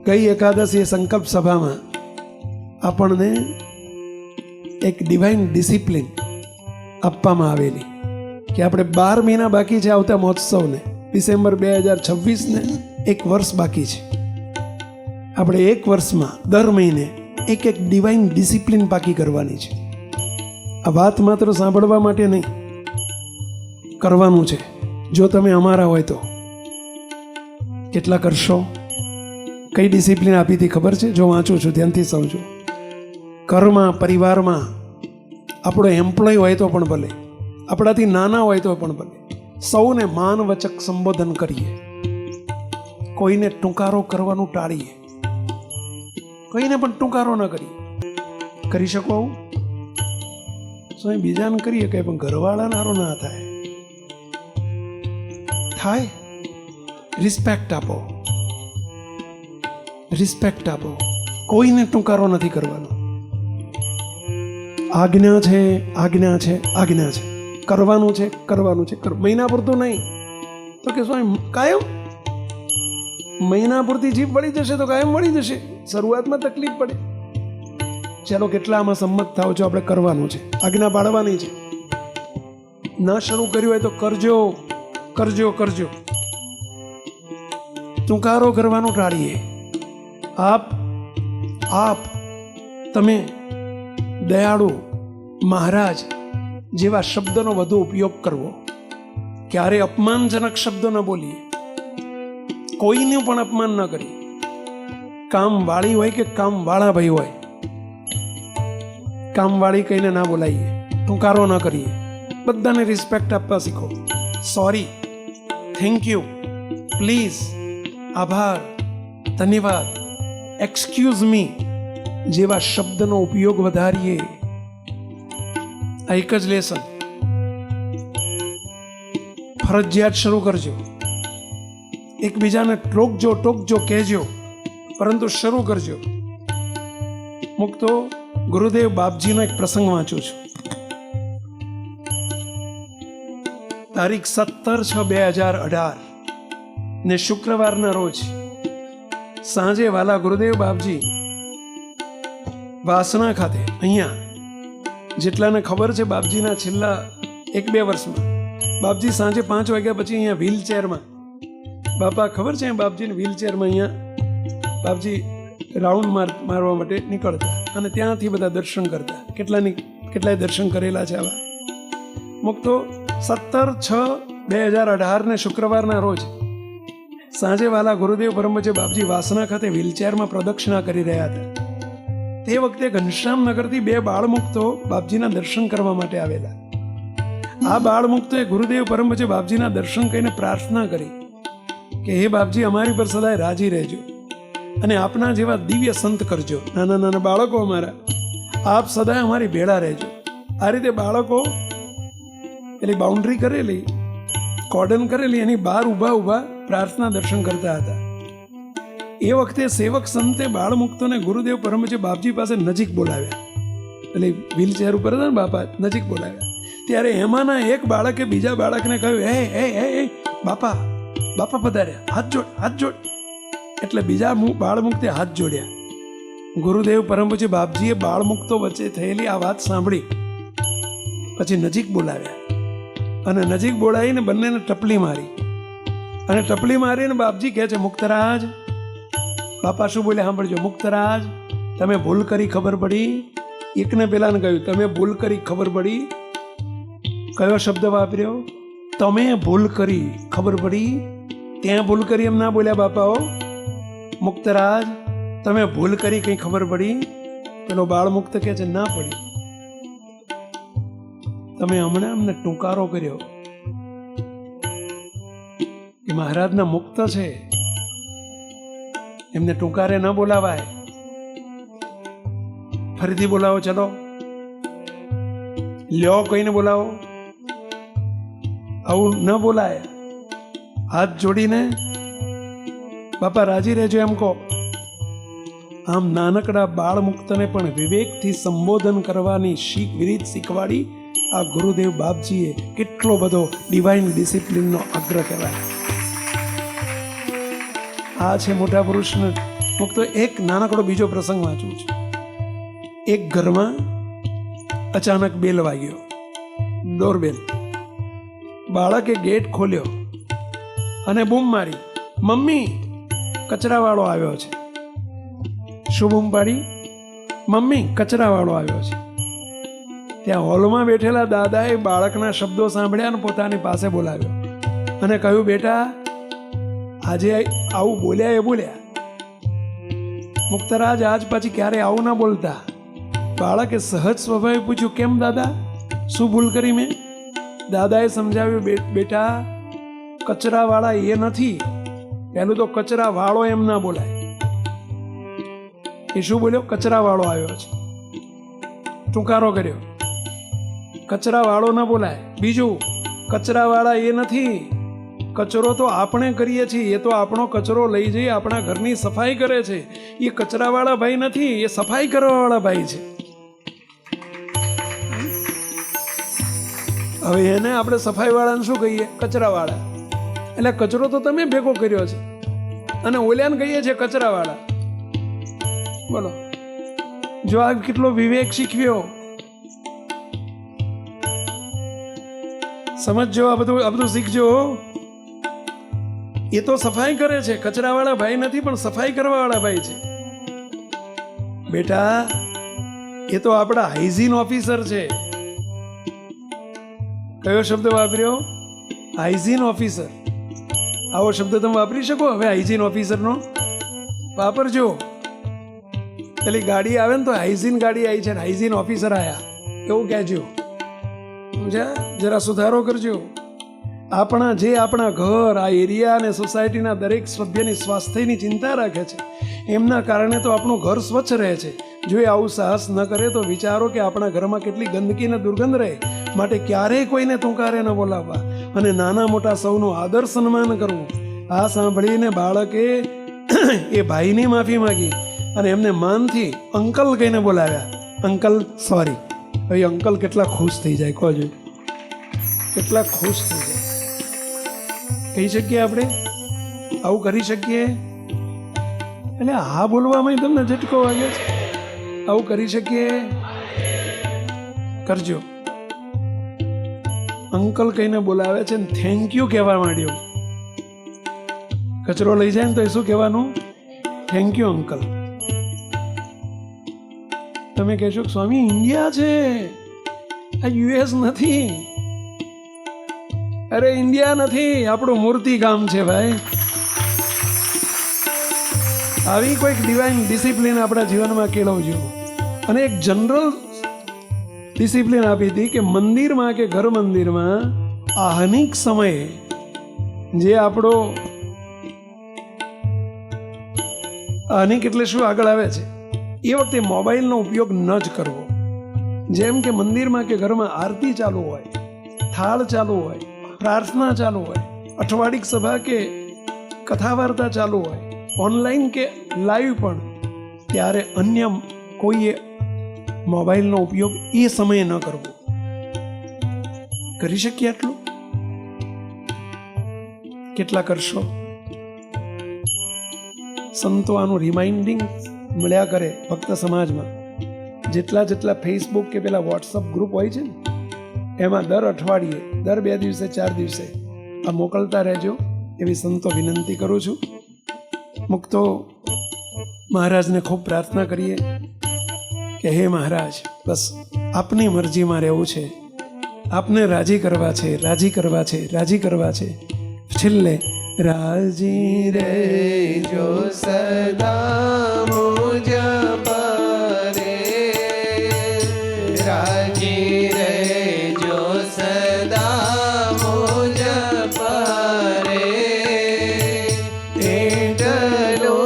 ગઈ એકાદશી સંકલ્પ સભામાં આપણને એક ડિવાઇન ડિસિપ્લિન આપવામાં આવેલી કે આપણે 12 મહિના બાકી છે આવતા મહોત્સવને, ડિસેમ્બર 2026ને 1 વર્ષ બાકી છે. આપણે 1 વર્ષમાં દર મહિને એક ડિવાઇન ડિસિપ્લિન પાકી કરવાની છે. આ વાત માત્ર સાંભળવા માટે નહીં, કરવાનું છે. જો તમે અમારા હોય તો કેટલા કરશો? કઈ ડિસિપ્લિન આપી હતી ખબર છે? જો વાંચું છું ધ્યાનથી સમજો. ઘરમાં, પરિવારમાં આપણો એમ્પ્લોય હોય તો પણ ભલે, આપણાથી નાના હોય તો પણ ભલે, સૌને માનવચક સંબોધન કરીએ. કોઈને ટૂંકારો કરવાનું ટાળીએ. કોઈને પણ ટૂંકારો ન કરીએ. કરી શકો આવું? સ્વયં બીજાને કરીએ કંઈ, પણ ઘરવાળાને હારો ના થાય. રિસ્પેક્ટ આપો, રિસ્પેક્ટ આપો. કોઈને ટૂંકારો નથી કરવાનો. આજ્ઞા છે, આજ્ઞા છે, આજ્ઞા છે. કરવાનું છે, કરવાનું છે. મહિના પૂરતું નહીં તો કે સ્વામી કાયમ. મહિના પૂરતી જીભ વળી જશે તો કાયમ વળી જશે. શરૂઆતમાં તકલીફ પડે. ચાલો કેટલા આમાં સંમત થાવ છો? આપણે કરવાનું છે, આજ્ઞા પાડવાની છે. ન શરૂ કર્યું હોય તો કરજો, કરજો, કરજો. ટૂંકારો કરવાનું ટાળીએ. આપ તમે દયાળુ મહારાજ જેવા શબ્દનો વધુ ઉપયોગ કરવો. ક્યારે અપમાનજનક શબ્દો ન બોલીએ. કોઈનું પણ અપમાન ન કરીએ. કામવાળી હોય કે કામવાળા ભાઈ હોય, કામવાળી કહીને ના બોલાઈએ. ટૂંકારો ન કરીએ. બધાને રિસ્પેક્ટ આપવા શીખો. સોરી, થેન્ક યુ, પ્લીઝ, આભાર, ધન્યવાદ, એક્સક્યુઝ મી જેવા શબ્દનો ઉપયોગ વધારીએ. આ એક જ લેસન ફરજિયાત શરૂ કરજો. એકબીજાને ટોકજો, ટોકજો, કહેજો, પરંતુ શરૂ કરજો. મુક્તો ગુરુદેવ બાપજીનો એક પ્રસંગ વાંચું છું. તારીખ 17/6/2018 ને શુક્રવારના રોજ સાંજે વાલા ગુરુદેવ બાપજી વાસણા ખાતે, અહીંયા જેટલાને ખબર છે બાપજીના છેલ્લા 1-2 વર્ષમાં બાપજી સાંજે 5 વાગ્યા પછી અહીંયા વ્હીલચેરમાં, બાપા ખબર છે બાપજીને વ્હીલચેરમાં અહીંયા બાપજી રાઉન્ડ મારવા માટે નીકળતા અને ત્યાંથી બધા દર્શન કરતા. કેટલાય દર્શન કરેલા છે આવા. મુક્તો 17/6/2018 ને શુક્રવારના રોજ સાંજે વાલા ગુરુદેવ પરમપૂજ્ય બાપજી વાસણા ખાતે વ્હીલચેરમાં પ્રદક્ષિણા કરી રહ્યા હતા. તે વખતે ઘનશ્યામનગરથી 2 બાળમુક્તો બાપજીના દર્શન કરવા માટે આવેલા. આ બાળમુક્તોએ ગુરુદેવ પરમપૂજ્ય બાપજીના દર્શન કરીને પ્રાર્થના કરી કે હે બાપજી, અમારી પર સદાય રાજી રહેજો અને આપના જેવા દિવ્ય સંત કરજો. નાના નાના બાળકો અમારા, આપ સદાય અમારી ભેળા રહેજો. આ રીતે બાળકો એટલે બાઉન્ડ્રી કરેલી, કોર્ડન કરેલી, એની બહાર ઊભા પ્રાર્થના દર્શન કરતા હતા. એ વખતે સેવક સંતે બાળમુક્તોને ગુરુદેવ પરમપૂજ્ય બાપજી પાસે નજીક બોલાવ્યા. એટલે વ્હીલચેર ઉપર હતા ને બાપા, નજીક બોલાવ્યા. ત્યારે એમાંના એક બાળકે બીજા બાળકને કહ્યું, હે બાપા, બાપા પધાર્યા, હાથ જોડ. એટલે બીજા બાળમુક્તે હાથ જોડ્યા. ગુરુદેવ પરમપૂજ્ય બાપજીએ બાળમુક્તો વચ્ચે થયેલી આ વાત સાંભળી પછી નજીક બોલાવ્યા અને નજીક બોલાવીને બંનેને ટપલી મારી. અને ટપલી મારીને બાપજી કહે છે, મુક્તરાજ. બાપા શું બોલ્યા સાંભળજો. મુક્તરાજ, તમે ભૂલ કરી ખબર પડી. એકને પેલાને કહ્યું, તમે ભૂલ કરી ખબર પડી. કયો શબ્દ વાપર્યો? તમે ભૂલ કરી ખબર પડી. ત્યાં ભૂલ કરી એમ ના બોલ્યા બાપાઓ. મુક્તરાજ, તમે ભૂલ કરી કઈ ખબર પડી? પેલો બાળ મુક્ત કહે છે, ના પડી. તમે હમણાં અમને ટૂંકારો કર્યો કે મહારાજના મુક્ત છે, એમને ટૂંકારે ન બોલાવાય. ફરીથી બોલાવો, ચલો લ્યો, કોઈને બોલાવો. આવું ન બોલાય. હાથ જોડીને બાપા રાજી રહેજો એમ કહો. આમ નાનકડા બાળ મુક્તને પણ વિવેકથી સંબોધન કરવાની રીત શીખવાડી આ ગુરુદેવ બાપજીએ. કેટલો બધો ડિવાઇન ડિસિપ્લિનનો આગ્રહ કહેવાય. આ છે મોટા પુરુષને મુક્તો એક નાનકડો બીજો પ્રસંગ વાંચું છું. એક ઘરમાં અચાનક બેલ વાગ્યો, ડોરબેલ. બાળકે ગેટ ખોલ્યો અને બૂમ મારી, મમ્મી કચરાવાળો આવ્યો છે. શું બૂમ પાડી? મમ્મી કચરાવાળો આવ્યો છે. ત્યાં હોલમાં બેઠેલા દાદાએ બાળકના શબ્દો સાંભળ્યા અને પોતાની પાસે બોલાવ્યો અને કહ્યું, બેટા આજે આવું બોલ્યા એ બોલ્યા. મુક્તરાજ આજ પછી ક્યારે આવું ના બોલતા. બાળકે સહજ સ્વભાવે પૂછ્યું, કેમ દાદા, શું ભૂલ કરી મેં? દાદાએ સમજાવ્યું, બેટા કચરાવાળા એ નથી. પહેલું તો કચરાવાળો એમ ના બોલાય. એ શું બોલ્યો? કચરાવાળો આવ્યો છે. ટૂંકારો કર્યો. કચરાવાળો ના બોલાય. બીજું, કચરાવાળા એ નથી. કચરો તો આપણે કરીએ છીએ. એ તો આપણો કચરો લઈ જઈ આપણા ઘરની સફાઈ કરે છે. એ કચરાવાળા ભાઈ નથી, એ સફાઈ કરવાવાળા ભાઈ છે. હવે એને આપણે સફાઈવાળાને શું કહીએ? કચરાવાળા. એટલે કચરો તો તમે ભેગો કર્યો છે અને ઓલ્યાને કહીએ છીએ કચરાવાળા. બોલો, જો આ કેટલો વિવેક શીખવ્યો. સમજજો, આ બધું શીખજો. એ તો સફાઈ કરે છે, કચરાવાળા ભાઈ નથી, પણ સફાઈ કરવાવાળા ભાઈ છે. બેટા એ તો આપણા હાઇજીન ઓફિસર છે. કયો શબ્દ વાપર્યો? Hygiene officer. આવો શબ્દ તમે વાપરી શકો? હવે હાઇજીન ઓફિસરનો વાપરજો. પેલી ગાડી આવે ને તો હાઇજીન ગાડી આવી છે, હાઇજીન ઓફિસર આવ્યા એવું કહેજો. જરા સુધારો કરજો. આપણા ઘર, આ એરિયા અને સોસાયટીના દરેક સભ્યની સ્વાસ્થ્યની ચિંતા રાખે છે. એમના કારણે તો આપણું ઘર સ્વચ્છ રહે છે. જો એ આવું સાહસ ન કરે તો વિચારો કે આપણા ઘરમાં કેટલી ગંદકી અને દુર્ગંધ રહે. માટે ક્યારેય કોઈને તુંકારે ન બોલાવવા અને નાના મોટા સૌનું આદર સન્માન કરવું. આ સાંભળીને બાળકે એ ભાઈની માફી માંગી અને એમને માનથી અંકલ કહીને બોલાવ્યા. Uncle sorry. હવે અંકલ કેટલા ખુશ થઈ જાય, કહો. કેટલા ખુશ થઈ જાય. કહી શકીએ આપણે? આવું કરી શકીએ? એટલે હા બોલવામાં તમને ઝટકો વાગે છે. આવું કરી શકીએ? કરજો. અંકલ કહીને બોલાવે છે ને થેન્ક યુ કહેવા માંડ્યો. કચરો લઈ જાય ને તો એ શું કહેવાનું? Thank you uncle. તમે કહેશો સ્વામી ઇન્ડિયા છે, આ યુએસ નથી. અરે ઇન્ડિયા નથી, આપણું મૂર્તિ ગામ છે ભાઈ. આવી કોઈક ડિવાઇન ડિસિપ્લિન આપણા જીવનમાં કેળવજો. અને એક જનરલ ડિસિપ્લિન આપી હતી કે મંદિરમાં કે ઘર મંદિરમાં આહનિક સમયે જે આપણો આહનિક એટલે શું આગળ આવે છે, એ વખતે મોબાઈલનો ઉપયોગ ન જ કરવો. જેમ કે મંદિરમાં કે ઘરમાં આરતી ચાલુ હોય, થાળ ચાલુ હોય, પ્રાર્થના ચાલુ હોય, અઠવાડિક સભા કે કથા વાર્તા ચાલુ હોય, ઓનલાઈન કે લાઈવ પણ, ત્યારે અન્ય કોઈએ મોબાઈલનો ઉપયોગ એ સમયે ન કરવો. કરી શકીએ આટલું? કેટલા કરશો? સંતો આનું રિમાઇન્ડિંગ મળ્યા કરે ભક્ત સમાજમાં. જેટલા ફેસબુક કે પેલા વોટ્સઅપ ગ્રુપ હોય છે ને, એમાં દર અઠવાડિયે, દર 2 દિવસે 4 દિવસે આ મોકલતા રહેજો એવી સંતો વિનંતી કરું છું. મુક્તો મહારાજને ખૂબ પ્રાર્થના કરીએ કે હે મહારાજ, બસ આપની મરજીમાં રહેવું છે, આપને રાજી કરવા છે, રાજી કરવા છે, રાજી કરવા છે. છેલ્લે રાજી રહેજો સદા મુજ પર, રાજી રહેજો સદા મુજ પર, એટલો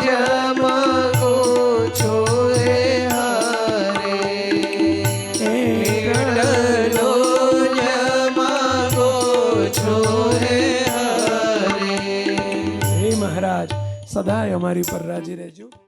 જ માંગુ છું હે હરે, એટલો જ માંગુ છું હે હરે. હે મહારાજ, સદાય અમારી પર રાજી રહેજો.